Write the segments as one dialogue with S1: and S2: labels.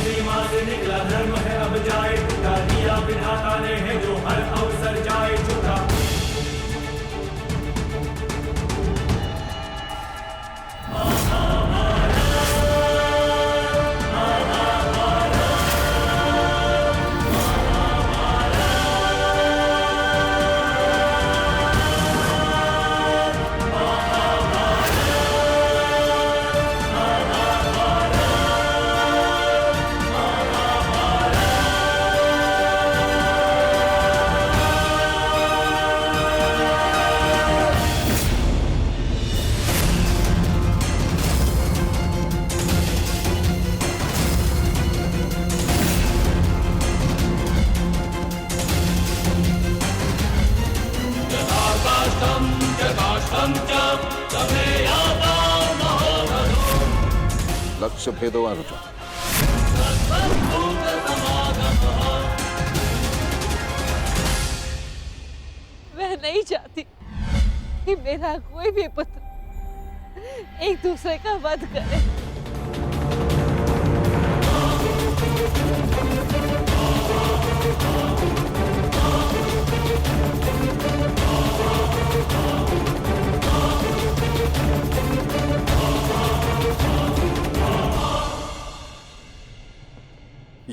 S1: सीमा से निकला धर्म है अब जाए टूटा, दिया विधाता ने है जो हर अवसर जाए झूठा।
S2: લક્ષ્ય ભેદવાનું છે.
S3: मैं नहीं चाहती कि मेरा कोई भी पुत्र एक दूसरे का वध करे।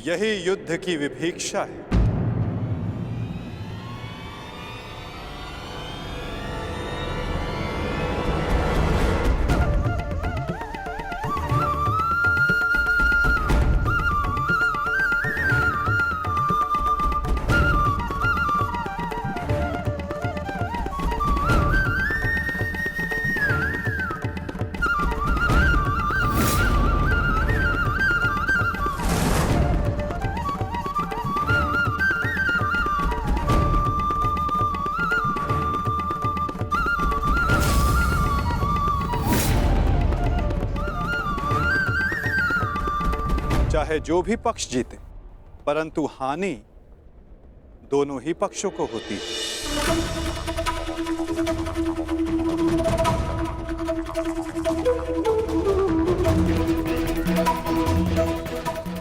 S4: यही युद्ध की विभीषा है। चाहे जो भी पक्ष जीते, परंतु हानि दोनों ही पक्षों को होती है।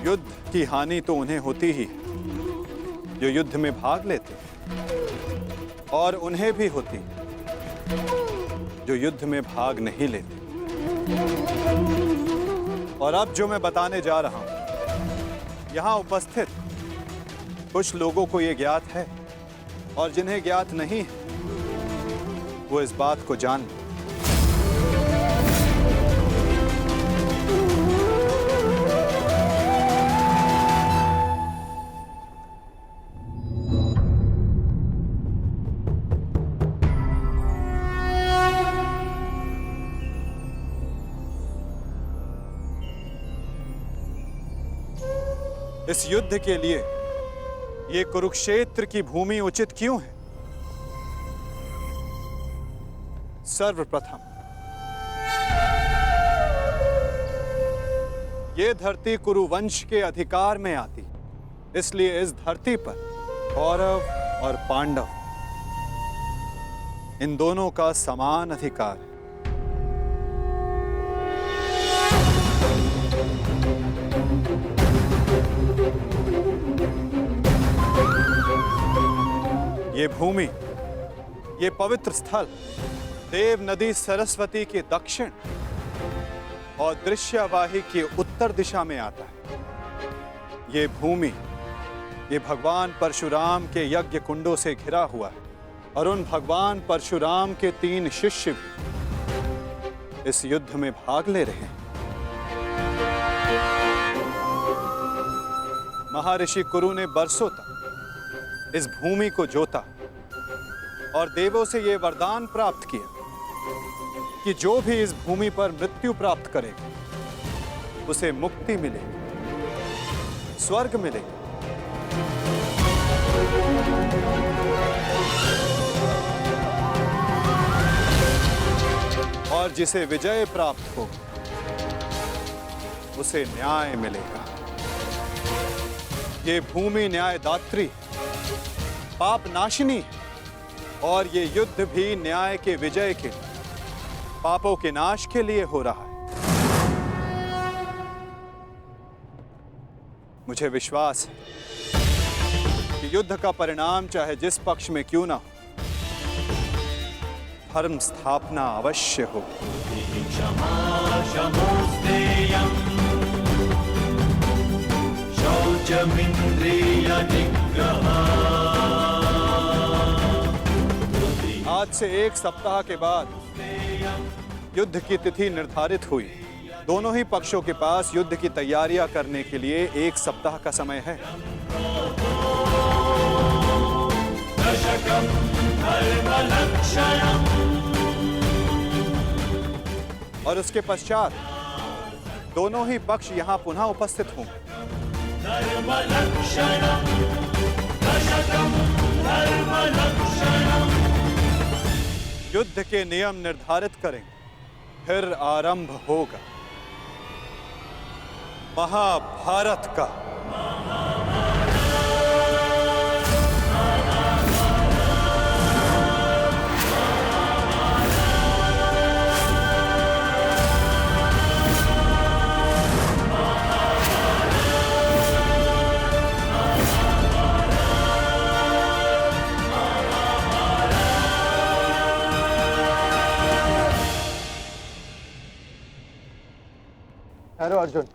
S4: युद्ध की हानि तो उन्हें होती ही जो युद्ध में भाग लेते, और उन्हें भी होती जो युद्ध में भाग नहीं लेते। और अब जो मैं बताने जा रहा हूं, यहां उपस्थित कुछ लोगों को यह ज्ञात है, और जिन्हें ज्ञात नहीं है वो इस बात को जान लें। इस युद्ध के लिए ये कुरुक्षेत्र की भूमि उचित क्यों है? सर्वप्रथम ये धरती कुरुवंश के अधिकार में आती, इसलिए इस धरती पर कौरव और पांडव इन दोनों का समान अधिकार है। ये भूमि, ये पवित्र स्थल देव नदी सरस्वती के दक्षिण और दृश्यवाही के उत्तर दिशा में आता है। ये भूमि, ये भगवान परशुराम के यज्ञ कुंडों से घिरा हुआ है, और उन भगवान परशुराम के 3 शिष्य भी इस युद्ध में भाग ले रहे हैं। महर्षि कुरु ने बरसों तक इस भूमि को जोता और देवों से यह वरदान प्राप्त किया कि जो भी इस भूमि पर मृत्यु प्राप्त करेगा उसे मुक्ति मिलेगी, स्वर्ग मिलेगा। और जिसे विजय प्राप्त हो उसे न्याय मिलेगा। ये भूमि न्यायदात्री, पाप नाशिनी है, और ये युद्ध भी न्याय के विजय के, पापों के नाश के लिए हो रहा है। मुझे विश्वास है कि युद्ध का परिणाम चाहे जिस पक्ष में क्यों ना हो, धर्म स्थापना अवश्य हो।
S1: क्षमा शमोस्तेयम् शौचमिन्द्रिय निग्रह।
S4: आज से 1 सप्ताह के बाद युद्ध की तिथि निर्धारित हुई। दोनों ही पक्षों के पास युद्ध की तैयारियां करने के लिए 1 सप्ताह का समय है।
S1: दशकं धर्मलक्षणम्।
S4: और उसके पश्चात दोनों ही पक्ष यहां पुनः उपस्थित होंगे।
S1: धर्मलक्षणम् दशकं धर्मलक्षणम्।
S4: युद्ध के नियम निर्धारित करेंगे, फिर आरंभ होगा महाभारत का।
S2: हेलो अर्जुन,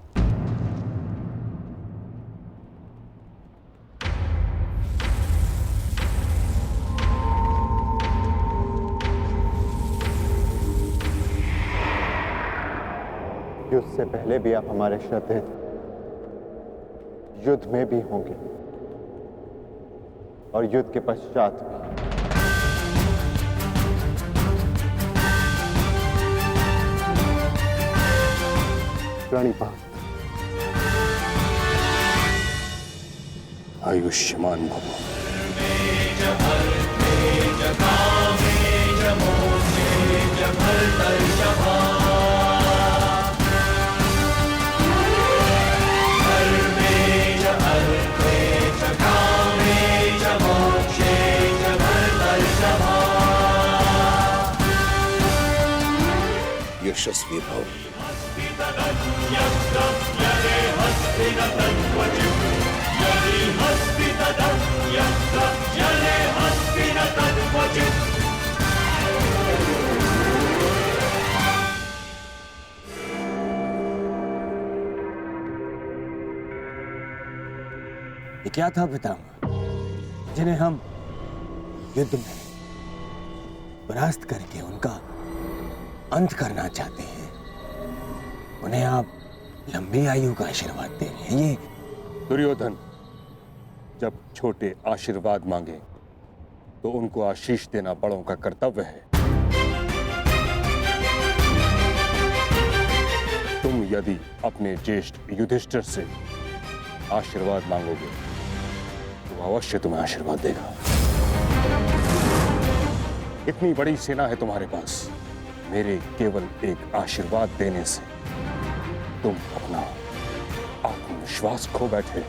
S2: युद्ध से पहले भी आप हमारे श्रद्धेय थे, युद्ध में भी होंगे और युद्ध के पश्चात भी। प्रणिपात।
S5: आयुष्मान भव। यशस्वी भव।
S6: ये क्या था पितामह, जिन्हें हम युद्ध में परास्त करके उनका अंत करना चाहते हैं, उन्हें आप लंबी आयु का आशीर्वाद दे रहे हैं। ये
S5: दुर्योधन जब छोटे आशीर्वाद मांगे तो उनको आशीष देना बड़ों का कर्तव्य है। तुम यदि अपने ज्येष्ठ युधिष्ठिर से आशीर्वाद मांगोगे तो अवश्य तुम्हें आशीर्वाद देगा। इतनी बड़ी सेना है तुम्हारे पास, मेरे केवल एक आशीर्वाद देने से तुम अपना आत्मविश्वास खो बैठे।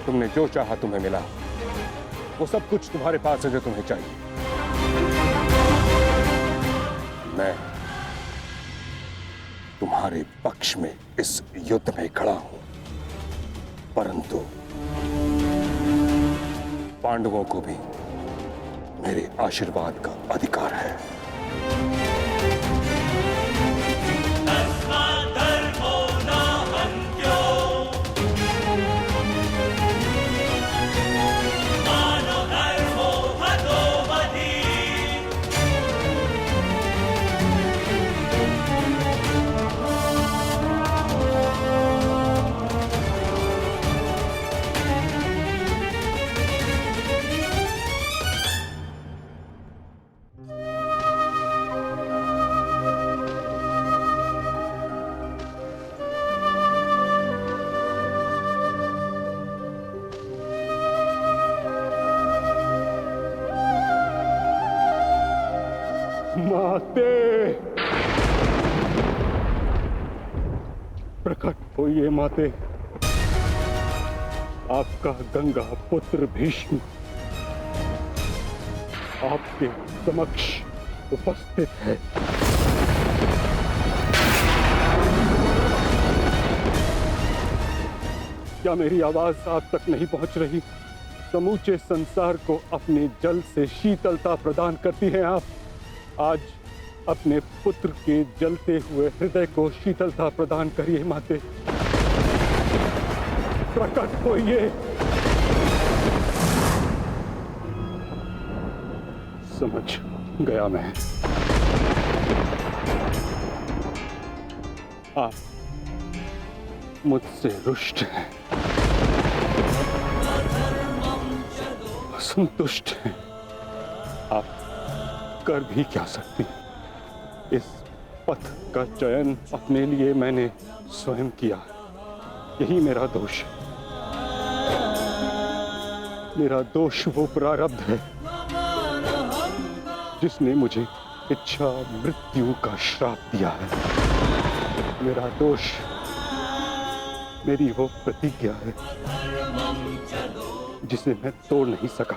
S5: तुमने जो चाहा तुम्हें मिला, वो सब कुछ तुम्हारे पास है जो तुम्हें चाहिए। मैं तुम्हारे पक्ष में इस युद्ध में खड़ा हूं, परंतु पांडवों को भी मेरे आशीर्वाद का अधिकार है। माते, प्रकट होइए माते। आपका गंगा पुत्र भीष्म आपके समक्ष उपस्थित है। क्या मेरी आवाज आप तक नहीं पहुंच रही? समूचे संसार को अपने जल से शीतलता प्रदान करती हैं आप। आज अपने पुत्र के जलते हुए हृदय को शीतलता प्रदान करिए माते। प्रकट होइए। समझ गया मैं। आप मुझसे रुष्ट हैं, असंतुष्ट हैं। आप कर भी क्या सकती हैं? इस पथ का चयन अपने लिए मैंने स्वयं किया। यही मेरा दोष है। मेरा दोष वो प्रारब्ध है जिसने मुझे इच्छा मृत्यु का श्राप दिया है। मेरा दोष मेरी वो प्रतिज्ञा है जिसे मैं तोड़ नहीं सका।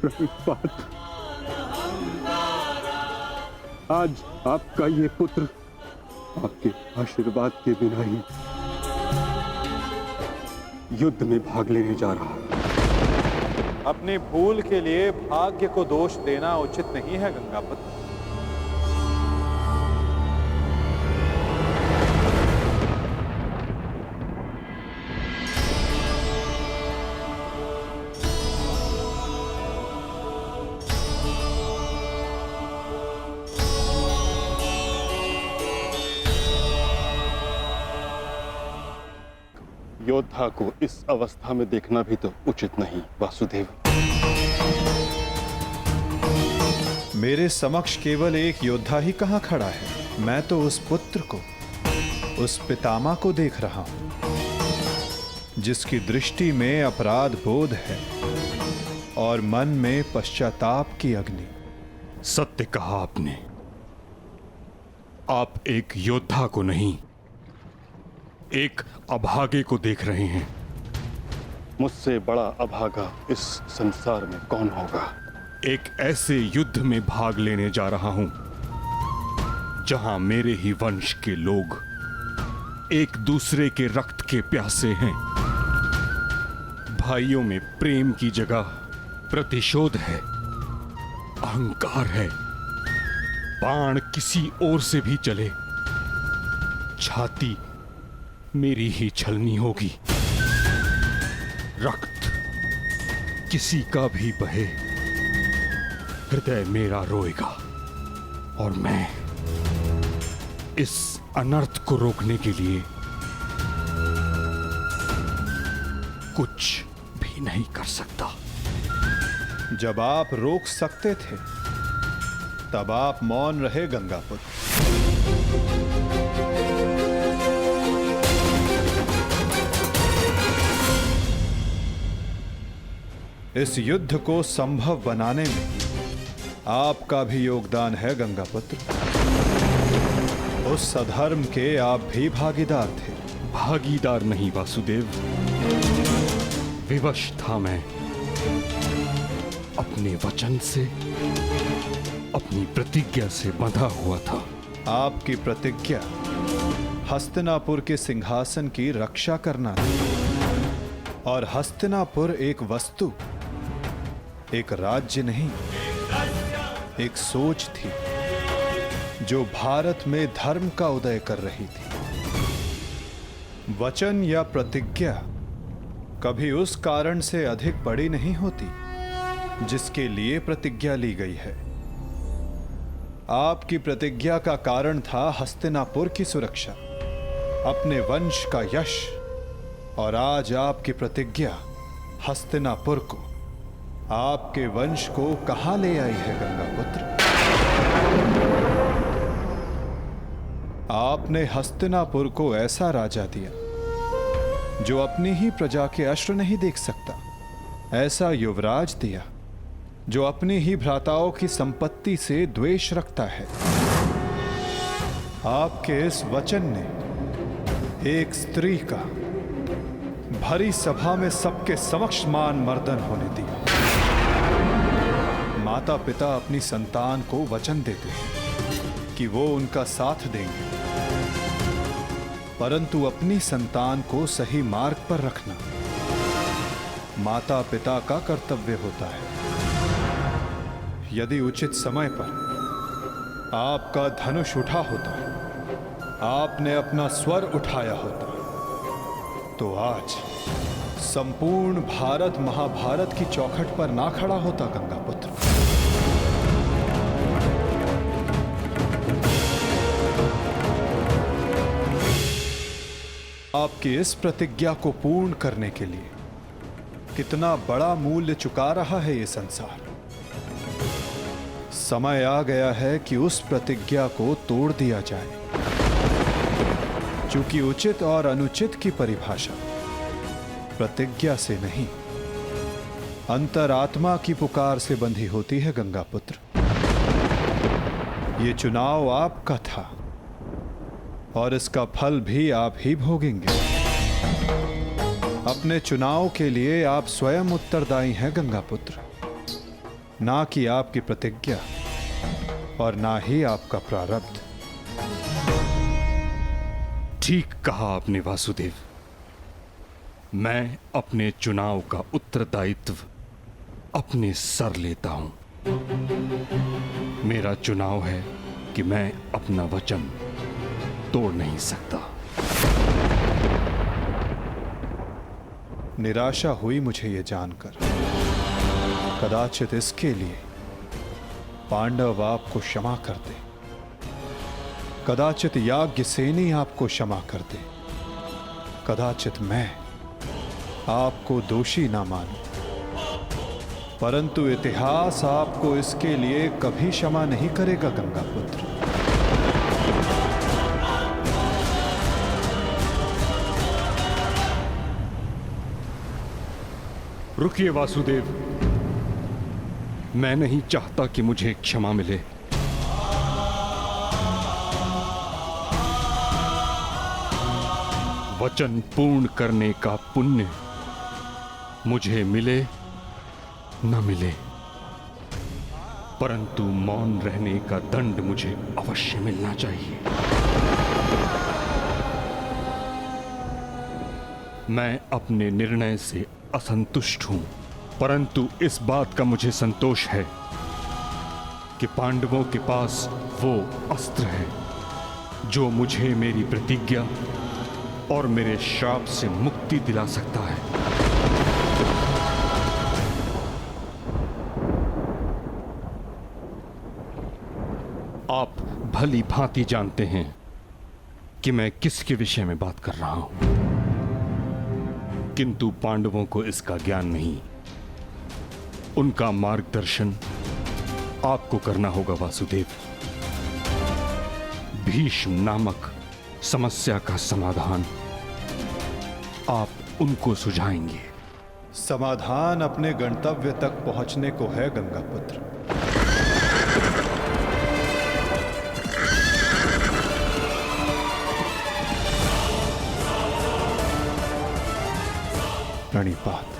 S5: प्रणिपात। आज आपका ये पुत्र आपके आशीर्वाद के बिना ही युद्ध में भाग लेने जा रहा है।
S4: अपनी भूल के लिए भाग्य को दोष देना उचित नहीं है गंगापत।
S5: योद्धा को इस अवस्था में देखना भी तो उचित नहीं वासुदेव।
S4: मेरे समक्ष केवल एक योद्धा ही कहां खड़ा है? मैं तो उस पुत्र को, उस पितामह को देख रहा हूं जिसकी दृष्टि में अपराध बोध है और मन में पश्चाताप की अग्नि।
S5: सत्य कहा आपने। आप एक योद्धा को नहीं, एक अभागे को देख रहे हैं। मुझसे बड़ा अभागा इस संसार में कौन होगा? एक ऐसे युद्ध में भाग लेने जा रहा हूं जहां मेरे ही वंश के लोग एक दूसरे के रक्त के प्यासे हैं। भाइयों में प्रेम की जगह प्रतिशोध है, अहंकार है। बाण किसी ओर से भी चले, छाती मेरी ही छलनी होगी। रक्त किसी का भी बहे, हृदय मेरा रोएगा। और मैं इस अनर्थ को रोकने के लिए कुछ भी नहीं कर सकता।
S4: जब आप रोक सकते थे तब आप मौन रहे गंगापुत्र। इस युद्ध को संभव बनाने में आपका भी योगदान है गंगापुत्र। उस अधर्म के आप भी भागीदार थे।
S5: भागीदार नहीं वासुदेव, विवश था मैं। अपने वचन से, अपनी प्रतिज्ञा से बंधा हुआ था।
S4: आपकी प्रतिज्ञा हस्तिनापुर के सिंहासन की रक्षा करना थी। और हस्तिनापुर एक वस्तु, एक राज्य नहीं, एक सोच थी जो भारत में धर्म का उदय कर रही थी। वचन या प्रतिज्ञा कभी उस कारण से अधिक बड़ी नहीं होती जिसके लिए प्रतिज्ञा ली गई है। आपकी प्रतिज्ञा का कारण था हस्तिनापुर की सुरक्षा, अपने वंश का यश। और आज आपकी प्रतिज्ञा हस्तिनापुर को, आपके वंश को कहां ले आई है गंगापुत्र? आपने हस्तिनापुर को ऐसा राजा दिया जो अपनी ही प्रजा के अश्रु नहीं देख सकता, ऐसा युवराज दिया जो अपनी ही भ्राताओं की संपत्ति से द्वेष रखता है। आपके इस वचन ने एक स्त्री का भरी सभा में सबके समक्ष मान मर्दन होने दिया। माता पिता अपनी संतान को वचन देते हैं कि वो उनका साथ देंगे, परंतु अपनी संतान को सही मार्ग पर रखना माता पिता का कर्तव्य होता है। यदि उचित समय पर आपका धनुष उठा होता, आपने अपना स्वर उठाया होता, तो आज संपूर्ण भारत महाभारत की चौखट पर ना खड़ा होता गंगापुत्र। आपकी इस प्रतिज्ञा को पूर्ण करने के लिए कितना बड़ा मूल्य चुका रहा है ये संसार। समय आ गया है कि उस प्रतिज्ञा को तोड़ दिया जाए, क्योंकि उचित और अनुचित की परिभाषा प्रतिज्ञा से नहीं, अंतरात्मा की पुकार से बंधी होती है गंगापुत्र। ये चुनाव आपका था और इसका फल भी आप ही भोगेंगे। अपने चुनाव के लिए आप स्वयं उत्तरदायी हैं गंगापुत्र, ना कि आपकी प्रतिज्ञा और ना ही आपका प्रारब्ध।
S5: ठीक कहा आपने वासुदेव। मैं अपने चुनाव का उत्तरदायित्व अपने सर लेता हूं। मेरा चुनाव है कि मैं अपना वचन तोड़ नहीं सकता।
S4: निराशा हुई मुझे ये जानकर। कदाचित इसके लिए पांडव आपको क्षमा कर दे, कदाचित याज्ञसेनी आपको क्षमा कर दे, कदाचित मैं आपको दोषी ना मानूं, परंतु इतिहास आपको इसके लिए कभी क्षमा नहीं करेगा गंगापुत्र।
S5: रुकिए वासुदेव, मैं नहीं चाहता कि मुझे क्षमा मिले। वचन पूर्ण करने का पुण्य मुझे मिले न मिले, परंतु मौन रहने का दंड मुझे अवश्य मिलना चाहिए। मैं अपने निर्णय से असंतुष्ट हूं, परंतु इस बात का मुझे संतोष है कि पांडवों के पास वो अस्त्र है जो मुझे मेरी प्रतिज्ञा और मेरे श्राप से मुक्ति दिला सकता है। आप भली भांति जानते हैं कि मैं किसके विषय में बात कर रहा हूं, किंतु पांडवों को इसका ज्ञान नहीं। उनका मार्गदर्शन आपको करना होगा वासुदेव। भीष्म नामक समस्या का समाधान आप उनको सुझाएंगे।
S4: समाधान अपने गंतव्य तक पहुंचने को है गंगापुत्र। प्रणिपात।